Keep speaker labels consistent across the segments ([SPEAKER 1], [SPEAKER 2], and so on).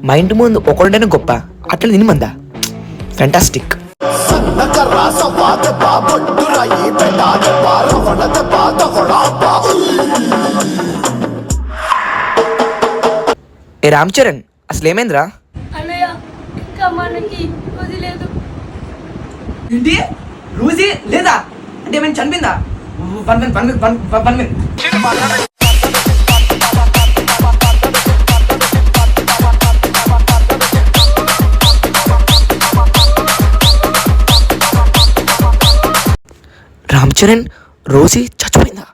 [SPEAKER 1] మా ఇంటి ముందు ఒకరుంటేనే గొప్ప, అట్లా తిని మందా. ఫ్యాంటాస్టిక్. ఏ రామ్ చరణ్, అసలు ఏమైందిరా?
[SPEAKER 2] అన్నయ్య ఇంకా మనకి వదిలేదు.
[SPEAKER 1] ఏంటి రోజీ లేదా అంటే ఏమైనా చనిపోయిందా? రామ్ చరణ్ రోజీ చచ్చిపోయిందా?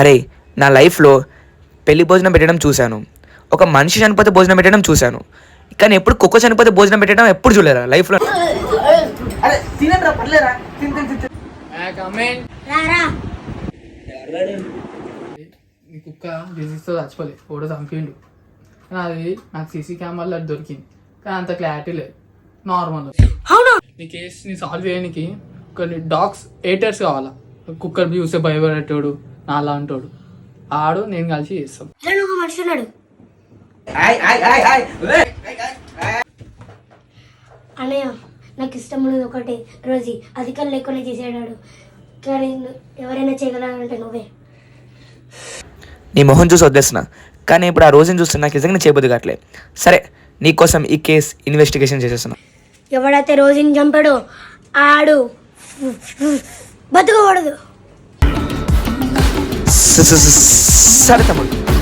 [SPEAKER 1] అరే నా లైఫ్లో పెళ్లి భోజనం పెట్టడం చూశాను, ఒక మనిషి చనిపోతే భోజనం పెట్టడం చూశాను, కానీ ఎప్పుడు కుక్క చనిపోతే భోజనం పెట్టడం ఎప్పుడు చూడలేరా లైఫ్లో?
[SPEAKER 3] కుక్క డిసీజ్తో చచ్చిపోలేదు, ఫోటో చంపిండు. కానీ అది నాకు సీసీ కెమెరాలో అది దొరికింది, కానీ అంత క్లారిటీ లేదు. నార్మల్ నీ కేసుని సాల్వ్ చేయడానికి కొన్ని డాగ్స్ ఏటర్స్ కావాలా. కుక్కర్ చూస్తే భయపడేటోడు నాలా అంటాడు, ఆడు నేను కలిసి చేస్తాం.
[SPEAKER 2] అన్నయ్య నాకు ఇష్టం ఉన్నది ఒకటి, రోజీ అధికారం లేకుండా చేసేడాడు, కానీ ఎవరైనా చేయగలరంటే నువ్వే.
[SPEAKER 1] నీ మొహం చూసి వదిలేస్తున్నా, కానీ ఇప్పుడు ఆ రోజుని చూస్తే నాకు నిజంగా చేయబోద్దు కావట్లే. సరే నీకోసం ఈ కేసు ఇన్వెస్టిగేషన్ చేసేస్తున్నా.
[SPEAKER 2] ఎవడైతే రోజుని చంపాడో ఆడు బతకూడదు.
[SPEAKER 1] సరే తమ్ముడు.